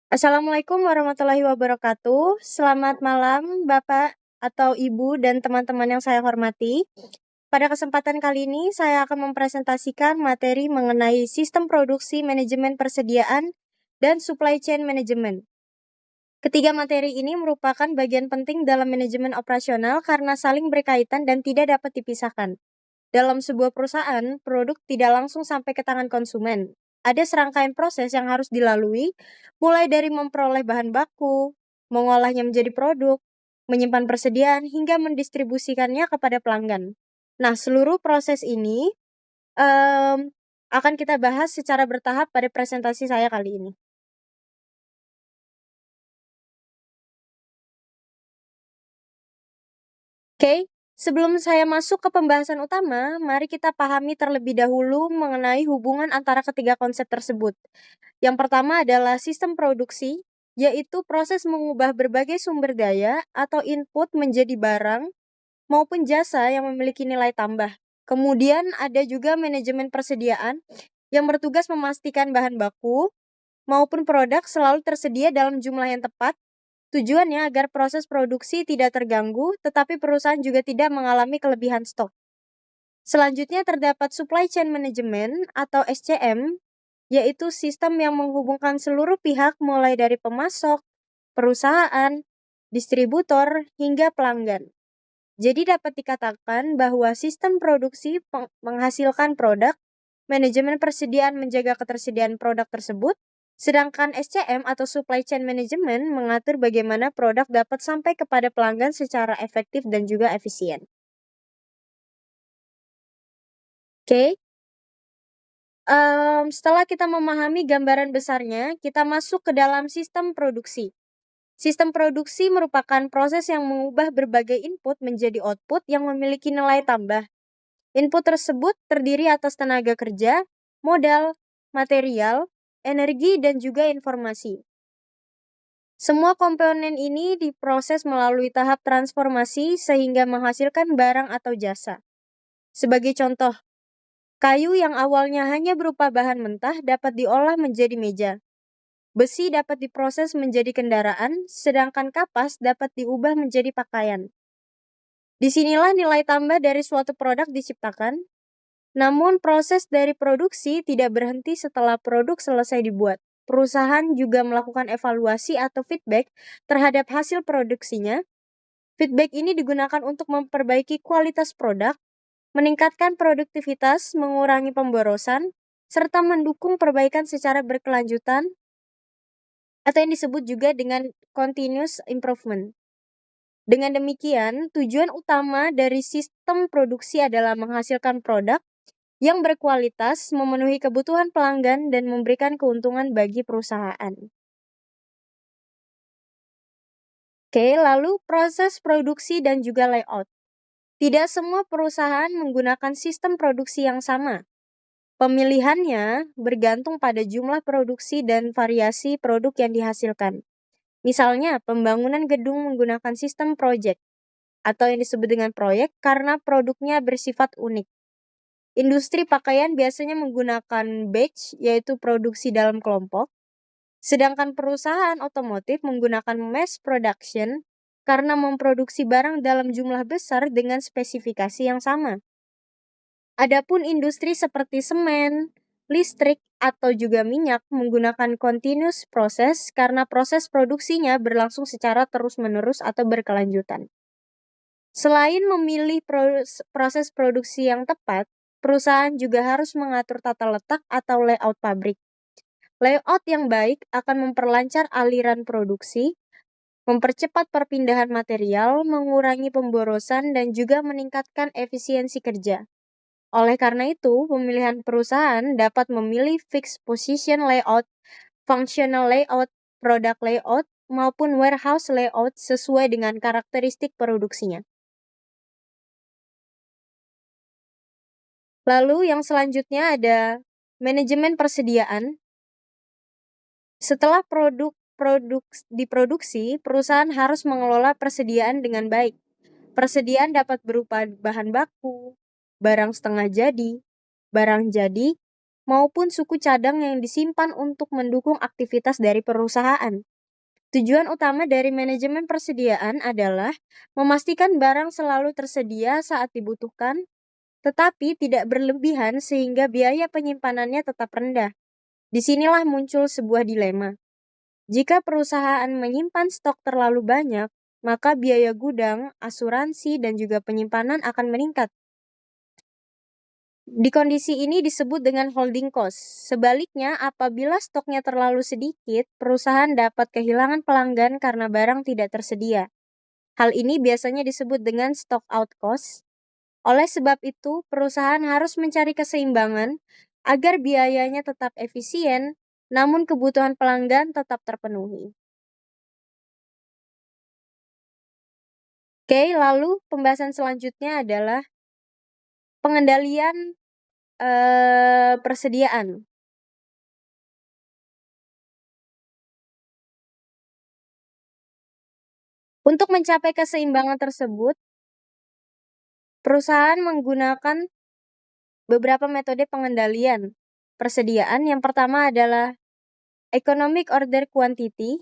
Assalamualaikum warahmatullahi wabarakatuh. Selamat malam, Bapak atau Ibu dan teman-teman yang saya hormati. Pada kesempatan kali ini, saya akan mempresentasikan materi mengenai sistem produksi, manajemen persediaan, dan supply chain management. Ketiga materi ini merupakan bagian penting dalam manajemen operasional karena saling berkaitan dan tidak dapat dipisahkan. Dalam sebuah perusahaan, produk tidak langsung sampai ke tangan konsumen. Ada serangkaian proses yang harus dilalui, mulai dari memperoleh bahan baku, mengolahnya menjadi produk, menyimpan persediaan, hingga mendistribusikannya kepada pelanggan. Nah, seluruh proses ini akan kita bahas secara bertahap pada presentasi saya kali ini. Oke, sebelum saya masuk ke pembahasan utama, mari kita pahami terlebih dahulu mengenai hubungan antara ketiga konsep tersebut. Yang pertama adalah sistem produksi, yaitu proses mengubah berbagai sumber daya atau input menjadi barang maupun jasa yang memiliki nilai tambah. Kemudian ada juga manajemen persediaan yang bertugas memastikan bahan baku maupun produk selalu tersedia dalam jumlah yang tepat. Tujuannya agar proses produksi tidak terganggu, tetapi perusahaan juga tidak mengalami kelebihan stok. Selanjutnya terdapat supply chain management atau SCM, yaitu sistem yang menghubungkan seluruh pihak mulai dari pemasok, perusahaan, distributor, hingga pelanggan. Jadi dapat dikatakan bahwa sistem produksi menghasilkan produk, manajemen persediaan menjaga ketersediaan produk tersebut, sedangkan SCM atau Supply Chain Management mengatur bagaimana produk dapat sampai kepada pelanggan secara efektif dan juga efisien. Oke, setelah kita memahami gambaran besarnya, kita masuk ke dalam sistem produksi. Sistem produksi merupakan proses yang mengubah berbagai input menjadi output yang memiliki nilai tambah. Input tersebut terdiri atas tenaga kerja, modal, material, energi, dan juga informasi. Semua komponen ini diproses melalui tahap transformasi sehingga menghasilkan barang atau jasa. Sebagai contoh, kayu yang awalnya hanya berupa bahan mentah dapat diolah menjadi meja. Besi dapat diproses menjadi kendaraan, sedangkan kapas dapat diubah menjadi pakaian. Disinilah nilai tambah dari suatu produk diciptakan. Namun proses dari produksi tidak berhenti setelah produk selesai dibuat. Perusahaan juga melakukan evaluasi atau feedback terhadap hasil produksinya. Feedback ini digunakan untuk memperbaiki kualitas produk, meningkatkan produktivitas, mengurangi pemborosan, serta mendukung perbaikan secara berkelanjutan atau yang disebut juga dengan continuous improvement. Dengan demikian, tujuan utama dari sistem produksi adalah menghasilkan produk yang berkualitas, memenuhi kebutuhan pelanggan, dan memberikan keuntungan bagi perusahaan. Oke, lalu proses produksi dan juga layout. Tidak semua perusahaan menggunakan sistem produksi yang sama. Pemilihannya bergantung pada jumlah produksi dan variasi produk yang dihasilkan. Misalnya, pembangunan gedung menggunakan sistem project atau yang disebut dengan proyek karena produknya bersifat unik. Industri pakaian biasanya menggunakan batch, yaitu produksi dalam kelompok, sedangkan perusahaan otomotif menggunakan mass production karena memproduksi barang dalam jumlah besar dengan spesifikasi yang sama. Adapun industri seperti semen, listrik, atau juga minyak menggunakan continuous process karena proses produksinya berlangsung secara terus-menerus atau berkelanjutan. Selain memilih proses produksi yang tepat, perusahaan juga harus mengatur tata letak atau layout pabrik. Layout yang baik akan memperlancar aliran produksi, mempercepat perpindahan material, mengurangi pemborosan, dan juga meningkatkan efisiensi kerja. Oleh karena itu, pemilihan perusahaan dapat memilih fixed position layout, functional layout, product layout, maupun warehouse layout sesuai dengan karakteristik produksinya. Lalu yang selanjutnya ada manajemen persediaan. Setelah produk diproduksi, perusahaan harus mengelola persediaan dengan baik. Persediaan dapat berupa bahan baku, barang setengah jadi, barang jadi, maupun suku cadang yang disimpan untuk mendukung aktivitas dari perusahaan. Tujuan utama dari manajemen persediaan adalah memastikan barang selalu tersedia saat dibutuhkan, tetapi tidak berlebihan sehingga biaya penyimpanannya tetap rendah. Disinilah muncul sebuah dilema. Jika perusahaan menyimpan stok terlalu banyak, maka biaya gudang, asuransi, dan juga penyimpanan akan meningkat. Di kondisi ini disebut dengan holding cost. Sebaliknya, apabila stoknya terlalu sedikit, perusahaan dapat kehilangan pelanggan karena barang tidak tersedia. Hal ini biasanya disebut dengan stock out cost. Oleh sebab itu, perusahaan harus mencari keseimbangan agar biayanya tetap efisien, namun kebutuhan pelanggan tetap terpenuhi. Oke, lalu pembahasan selanjutnya adalah pengendalian persediaan. Untuk mencapai keseimbangan tersebut, perusahaan menggunakan beberapa metode pengendalian persediaan. Yang pertama adalah Economic Order Quantity,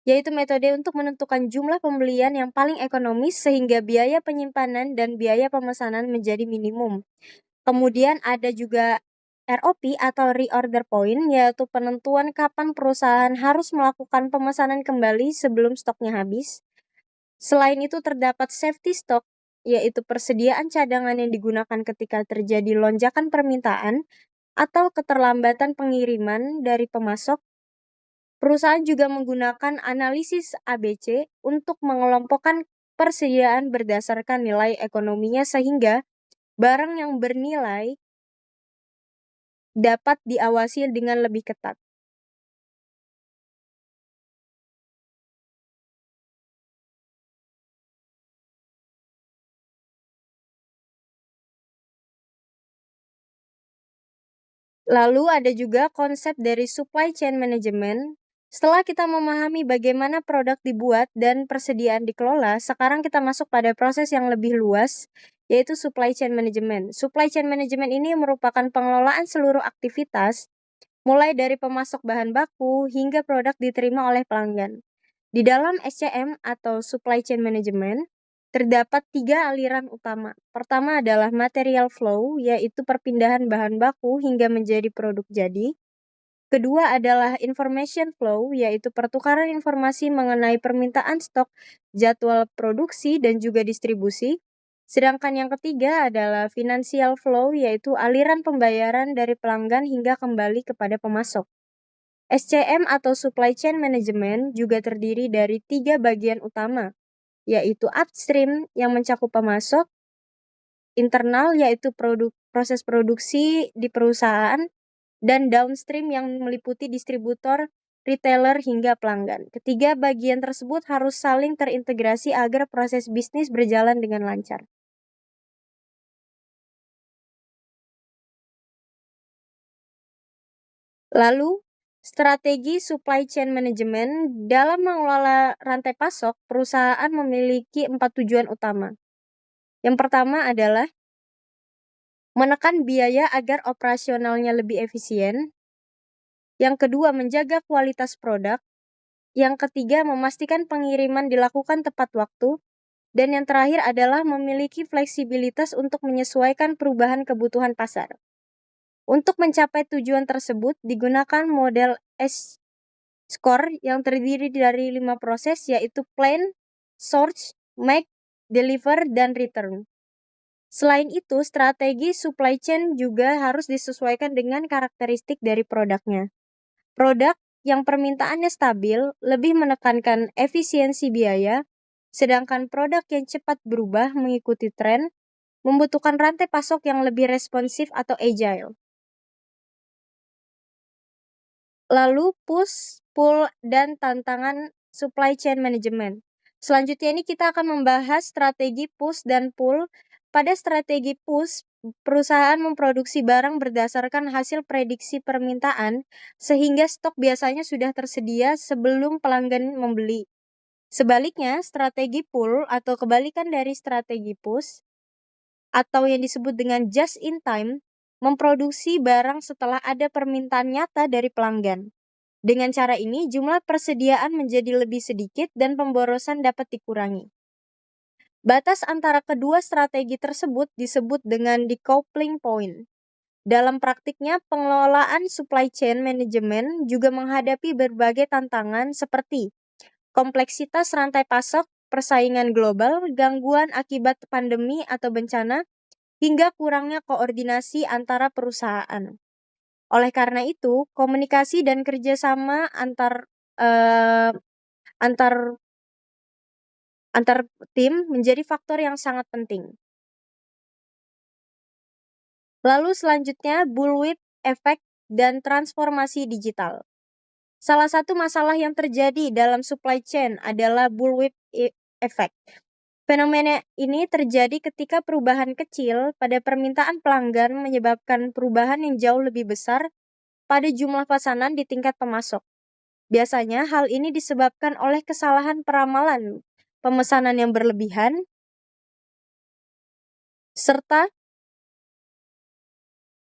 yaitu metode untuk menentukan jumlah pembelian yang paling ekonomis sehingga biaya penyimpanan dan biaya pemesanan menjadi minimum. Kemudian ada juga ROP atau Reorder Point, yaitu penentuan kapan perusahaan harus melakukan pemesanan kembali sebelum stoknya habis. Selain itu terdapat safety stock, yaitu persediaan cadangan yang digunakan ketika terjadi lonjakan permintaan atau keterlambatan pengiriman dari pemasok. Perusahaan juga menggunakan analisis ABC untuk mengelompokkan persediaan berdasarkan nilai ekonominya sehingga barang yang bernilai dapat diawasi dengan lebih ketat. Lalu ada juga konsep dari supply chain management. Setelah kita memahami bagaimana produk dibuat dan persediaan dikelola, sekarang kita masuk pada proses yang lebih luas, yaitu supply chain management. Supply chain management ini merupakan pengelolaan seluruh aktivitas, mulai dari pemasok bahan baku hingga produk diterima oleh pelanggan. Di dalam SCM atau supply chain management, terdapat 3 aliran utama. Pertama adalah material flow, yaitu perpindahan bahan baku hingga menjadi produk jadi. Kedua adalah information flow, yaitu pertukaran informasi mengenai permintaan stok, jadwal produksi, dan juga distribusi. Sedangkan yang ketiga adalah financial flow, yaitu aliran pembayaran dari pelanggan hingga kembali kepada pemasok. SCM atau Supply Chain Management juga terdiri dari 3 bagian utama, yaitu upstream yang mencakup pemasok, internal yaitu proses produksi di perusahaan, dan downstream yang meliputi distributor, retailer, hingga pelanggan. Ketiga bagian tersebut harus saling terintegrasi agar proses bisnis berjalan dengan lancar. Lalu, strategi supply chain management dalam mengelola rantai pasok, perusahaan memiliki 4 tujuan utama. Yang pertama adalah menekan biaya agar operasionalnya lebih efisien. Yang kedua, menjaga kualitas produk. Yang ketiga, memastikan pengiriman dilakukan tepat waktu. Dan yang terakhir adalah memiliki fleksibilitas untuk menyesuaikan perubahan kebutuhan pasar. Untuk mencapai tujuan tersebut, digunakan model S-Score yang terdiri dari 5 proses, yaitu plan, source, make, deliver, dan return. Selain itu, strategi supply chain juga harus disesuaikan dengan karakteristik dari produknya. Produk yang permintaannya stabil lebih menekankan efisiensi biaya, sedangkan produk yang cepat berubah mengikuti tren membutuhkan rantai pasok yang lebih responsif atau agile. Lalu push, pull, dan tantangan supply chain management. Selanjutnya ini kita akan membahas strategi push dan pull. Pada strategi push, perusahaan memproduksi barang berdasarkan hasil prediksi permintaan sehingga stok biasanya sudah tersedia sebelum pelanggan membeli. Sebaliknya, strategi pull atau kebalikan dari strategi push atau yang disebut dengan just in time memproduksi barang setelah ada permintaan nyata dari pelanggan. Dengan cara ini, jumlah persediaan menjadi lebih sedikit dan pemborosan dapat dikurangi. Batas antara kedua strategi tersebut disebut dengan decoupling point. Dalam praktiknya, pengelolaan supply chain management juga menghadapi berbagai tantangan seperti kompleksitas rantai pasok, persaingan global, gangguan akibat pandemi atau bencana, hingga kurangnya koordinasi antara perusahaan. Oleh karena itu, komunikasi dan kerjasama eh, antar antar tim menjadi faktor yang sangat penting. Lalu selanjutnya, bullwhip effect dan transformasi digital. Salah satu masalah yang terjadi dalam supply chain adalah bullwhip effect. Fenomena ini terjadi ketika perubahan kecil pada permintaan pelanggan menyebabkan perubahan yang jauh lebih besar pada jumlah pesanan di tingkat pemasok. Biasanya hal ini disebabkan oleh kesalahan peramalan pemesanan yang berlebihan, serta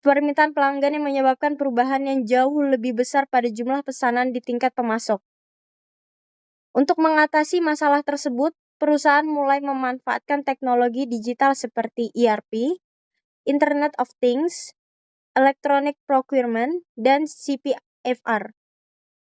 permintaan pelanggan yang menyebabkan perubahan yang jauh lebih besar pada jumlah pesanan di tingkat pemasok. Untuk mengatasi masalah tersebut, perusahaan mulai memanfaatkan teknologi digital seperti ERP, Internet of Things, Electronic Procurement, dan CPFR.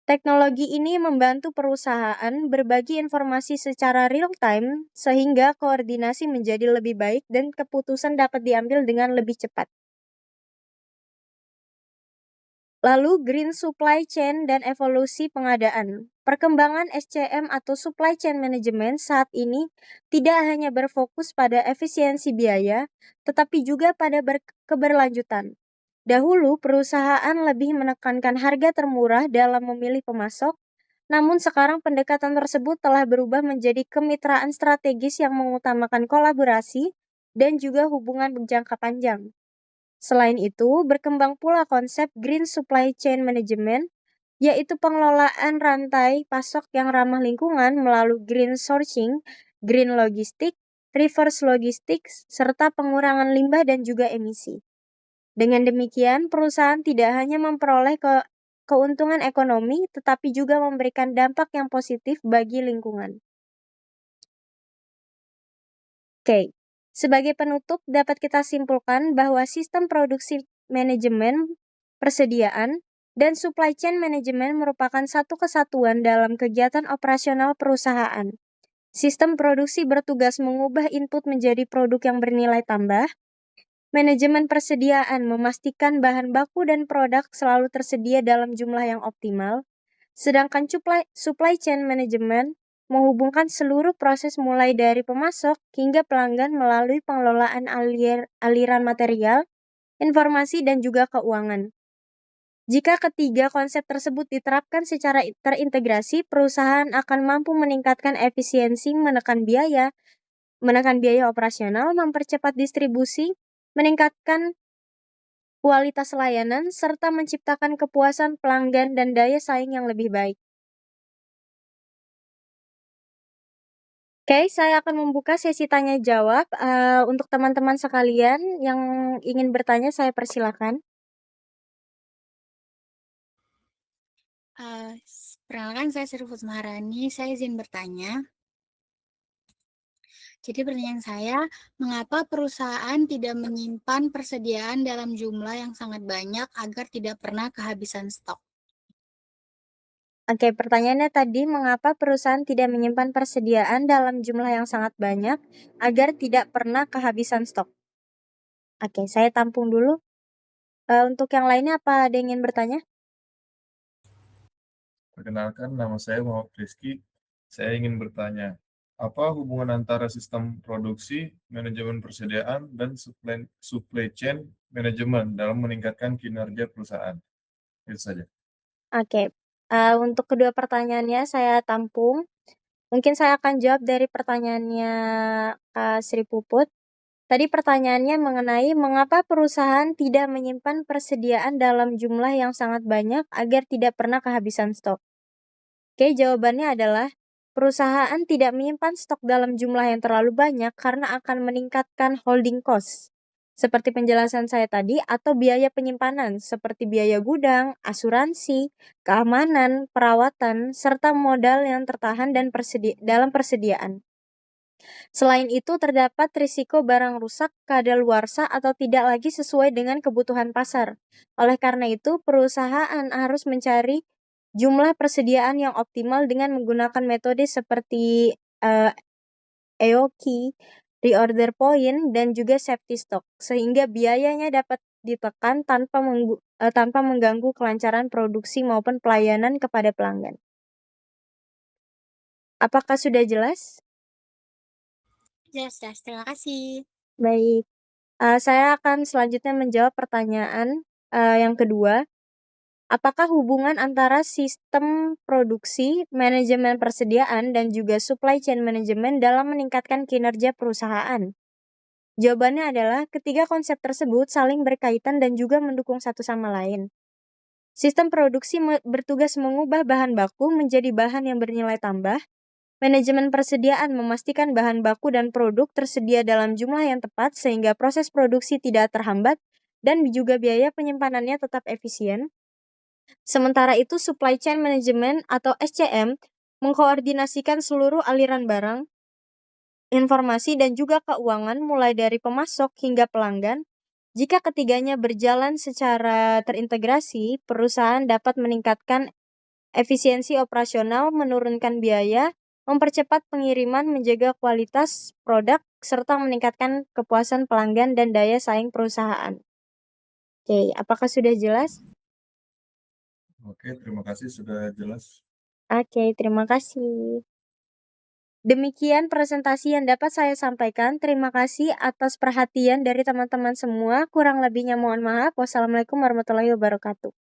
Teknologi ini membantu perusahaan berbagi informasi secara real-time sehingga koordinasi menjadi lebih baik dan keputusan dapat diambil dengan lebih cepat. Lalu, green supply chain dan evolusi pengadaan. Perkembangan SCM atau supply chain management saat ini tidak hanya berfokus pada efisiensi biaya, tetapi juga pada keberlanjutan. Dahulu, perusahaan lebih menekankan harga termurah dalam memilih pemasok, namun sekarang pendekatan tersebut telah berubah menjadi kemitraan strategis yang mengutamakan kolaborasi dan juga hubungan berjangka panjang. Selain itu, berkembang pula konsep green supply chain management, yaitu pengelolaan rantai pasok yang ramah lingkungan melalui green sourcing, green logistik, reverse logistics, serta pengurangan limbah dan juga emisi. Dengan demikian, perusahaan tidak hanya memperoleh keuntungan ekonomi, tetapi juga memberikan dampak yang positif bagi lingkungan. Oke, sebagai penutup dapat kita simpulkan bahwa sistem produksi manajemen, persediaan, dan supply chain management merupakan satu kesatuan dalam kegiatan operasional perusahaan. Sistem produksi bertugas mengubah input menjadi produk yang bernilai tambah. Manajemen persediaan memastikan bahan baku dan produk selalu tersedia dalam jumlah yang optimal. Sedangkan supply chain management menghubungkan seluruh proses mulai dari pemasok hingga pelanggan melalui pengelolaan aliran material, informasi, dan juga keuangan. Jika ketiga konsep tersebut diterapkan secara terintegrasi, perusahaan akan mampu meningkatkan efisiensi, menekan biaya operasional, mempercepat distribusi, meningkatkan kualitas layanan, serta menciptakan kepuasan pelanggan dan daya saing yang lebih baik. Oke, saya akan membuka sesi tanya jawab. Untuk teman-teman sekalian yang ingin bertanya, saya persilakan. Perkenalkan, saya Sri Maharani. Saya izin bertanya. Jadi pertanyaan saya, mengapa perusahaan tidak menyimpan persediaan dalam jumlah yang sangat banyak agar tidak pernah kehabisan stok? Oke, pertanyaannya tadi, mengapa perusahaan tidak menyimpan persediaan dalam jumlah yang sangat banyak agar tidak pernah kehabisan stok? Oke, saya tampung dulu. Untuk yang lainnya, apa ada yang ingin bertanya? Perkenalkan, nama saya Muhammad Rizky. Saya ingin bertanya, apa hubungan antara sistem produksi, manajemen persediaan, dan supply chain manajemen dalam meningkatkan kinerja perusahaan? Itu saja. Oke, untuk kedua pertanyaannya saya tampung. Mungkin saya akan jawab dari pertanyaannya Kak Sri Puput. Tadi pertanyaannya mengenai mengapa perusahaan tidak menyimpan persediaan dalam jumlah yang sangat banyak agar tidak pernah kehabisan stok. Oke, jawabannya adalah perusahaan tidak menyimpan stok dalam jumlah yang terlalu banyak karena akan meningkatkan holding cost. seperti penjelasan saya tadi, atau biaya penyimpanan seperti biaya gudang, asuransi, keamanan, perawatan, serta modal yang tertahan dan dalam persediaan. Selain itu, terdapat risiko barang rusak, kadaluarsa, atau tidak lagi sesuai dengan kebutuhan pasar. Oleh karena itu, perusahaan harus mencari jumlah persediaan yang optimal dengan menggunakan metode seperti EOQ, reorder point, dan juga safety stock, sehingga biayanya dapat ditekan tanpa mengganggu kelancaran produksi maupun pelayanan kepada pelanggan. Apakah sudah jelas? Jelas, terima kasih. Baik. Saya akan selanjutnya menjawab pertanyaan yang kedua. Apakah hubungan antara sistem produksi, manajemen persediaan, dan juga supply chain management dalam meningkatkan kinerja perusahaan? Jawabannya adalah ketiga konsep tersebut saling berkaitan dan juga mendukung satu sama lain. Sistem produksi bertugas mengubah bahan baku menjadi bahan yang bernilai tambah. Manajemen persediaan memastikan bahan baku dan produk tersedia dalam jumlah yang tepat sehingga proses produksi tidak terhambat dan juga biaya penyimpanannya tetap efisien. Sementara itu, supply chain management atau SCM mengkoordinasikan seluruh aliran barang, informasi, dan juga keuangan mulai dari pemasok hingga pelanggan. Jika ketiganya berjalan secara terintegrasi, perusahaan dapat meningkatkan efisiensi operasional, menurunkan biaya, mempercepat pengiriman, menjaga kualitas produk, serta meningkatkan kepuasan pelanggan dan daya saing perusahaan. Oke, apakah sudah jelas? Oke, terima kasih sudah jelas. Oke, terima kasih. Demikian presentasi yang dapat saya sampaikan. Terima kasih atas perhatian dari teman-teman semua. Kurang lebihnya mohon maaf. Wassalamualaikum warahmatullahi wabarakatuh.